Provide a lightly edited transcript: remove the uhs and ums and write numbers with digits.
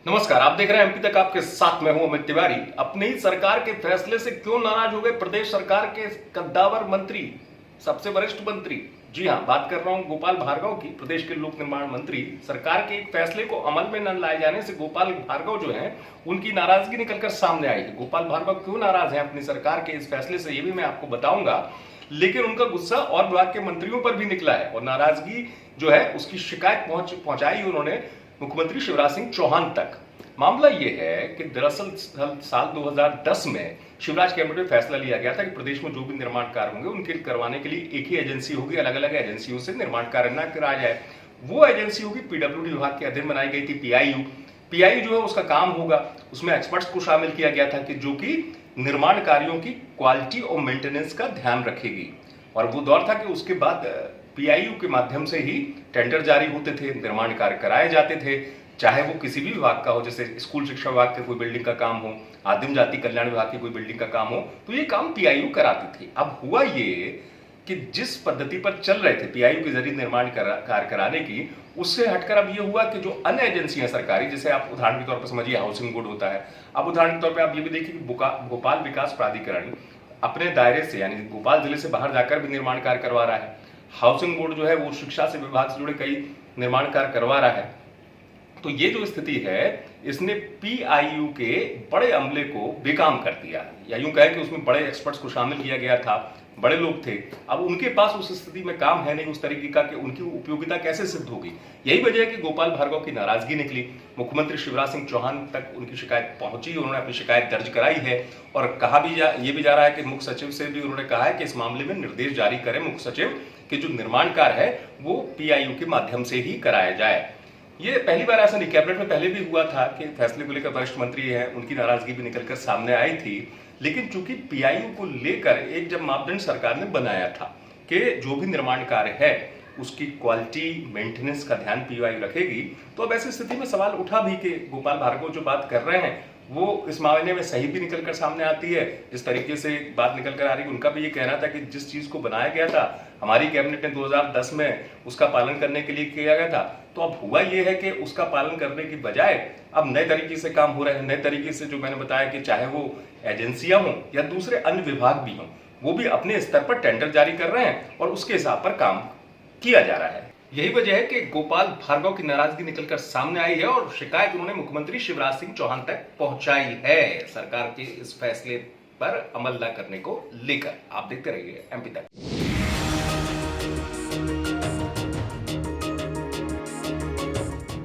नमस्कार, आप देख रहे हैं एमपी तक, आपके साथ में हूं अमित तिवारी। अपनी ही सरकार के फैसले से क्यों नाराज हो गए प्रदेश सरकार के कद्दावर मंत्री, सबसे वरिष्ठ मंत्री? जी हां, बात कर रहा हूं गोपाल भार्गव की। प्रदेश के लोक निर्माण मंत्री सरकार के एक फैसले को अमल में न लाए जाने से गोपाल भार्गव जो हैं उनकी नाराजगी निकलकर सामने आई है। गोपाल भार्गव क्यों नाराज हैं अपनी सरकार के इस फैसले से, ये भी मैं आपको बताऊंगा। लेकिन उनका गुस्सा और विभाग के मंत्रियों पर भी निकला है और नाराजगी जो है उसकी शिकायत पहुंचाई उन्होंने मुख्यमंत्री शिवराज सिंह चौहान तक। मामला यह है कि दरअसल साल 2010 में शिवराज कैबिनेट में फैसला लिया गया था कि प्रदेश में जो भी निर्माण कार्य होंगे उनके करवाने के लिए एक ही एजेंसी होगी, अलग अलग एजेंसियों से निर्माण कार्य न कराया जाए। वो एजेंसी होगी पीडब्ल्यूडी विभाग के अधीन बनाई गई थी, पीआईयू। पीआईयू जो है उसका काम होगा, उसमें एक्सपर्ट्स को शामिल किया गया था कि जो कि निर्माण कार्यों की क्वालिटी और मेंटेनेंस का ध्यान रखेगी। और वो दौर था कि उसके बाद पीआईयू के माध्यम से ही टेंडर जारी होते थे, निर्माण कार्य कराए जाते थे, चाहे वो किसी भी विभाग का हो, जैसे स्कूल शिक्षा विभाग के कोई बिल्डिंग का काम हो, आदिम जाति कल्याण विभाग की कोई बिल्डिंग का काम हो, तो ये काम पीआईयू कराती थी। अब हुआ ये कि जिस पद्धति पर चल रहे थे पीआईयू के जरिए निर्माण कार्य कराने की, उससे हटकर अब ये हुआ कि जो अन्य एजेंसियां सरकारी, जैसे आप उदाहरण के तौर पर समझिए हाउसिंग बोर्ड होता है। अब उदाहरण के तौर पर आप ये भी देखिए कि भोपाल विकास प्राधिकरण अपने दायरे से यानी भोपाल जिले से बाहर जाकर भी निर्माण कार्य करवा रहा है। हाउसिंग बोर्ड जो है वो शिक्षा से विभाग से जुड़े कई निर्माण कार्य करवा रहा है। तो ये जो स्थिति है, इसने पीआईयू के बड़े अमले को बेकाम कर दिया, या यूं कहे कि उसमें बड़े एक्सपर्ट्स को शामिल किया गया था, बड़े लोग थे। अब उनके पास उस स्थिति में काम है नहीं उस तरीके का कि उनकी उपयोगिता कैसे सिद्ध होगी। यही वजह है कि गोपाल भार्गव की नाराजगी निकली। मुख्यमंत्री शिवराज सिंह चौहान तक उनकी शिकायत पहुंची, उन्होंने अपनी शिकायत दर्ज कराई है और कहा भी ये भी जा रहा है कि मुख्य सचिव से भी उन्होंने कहा है कि इस मामले में निर्देश जारी करें मुख्य सचिव कि जो निर्माण कार्य है वो पीआईयू के माध्यम से ही कराया जाए। ये पहली बार ऐसा नहीं, कैबिनेट में पहले भी हुआ था कि फैसले को लेकर वरिष्ठ मंत्री हैं, उनकी नाराजगी भी निकलकर सामने आई थी। लेकिन चूंकि पीआईयू को लेकर एक जब मापदंड सरकार ने बनाया था कि जो भी निर्माण कार्य है उसकी क्वालिटी मेंटेनेंस का ध्यान पीआईयू रखेगी, तो अब ऐसी स्थिति में सवाल उठा भी कि गोपाल भार्गव जो बात कर रहे हैं वो इस मायने में सही भी निकलकर सामने आती है। जिस तरीके से बात निकलकर आ रही है, उनका भी ये कहना था कि जिस चीज को बनाया गया था हमारी कैबिनेट ने 2010 में उसका पालन करने के लिए किया गया था, तो अब हुआ ये है कि उसका पालन करने की बजाय अब नए तरीके से काम हो रहे हैं। नए तरीके से जो मैंने बताया कि चाहे वो एजेंसियां हों या दूसरे अन्य विभाग भी हों, वो भी अपने स्तर पर टेंडर जारी कर रहे हैं और उसके हिसाब पर काम किया जा रहा है। यही वजह है कि गोपाल भार्गव की नाराजगी निकलकर सामने आई है और शिकायत उन्होंने मुख्यमंत्री शिवराज सिंह चौहान तक पहुंचाई है सरकार के इस फैसले पर अमल न करने को लेकर। आप देखते रहिए एमपी तक।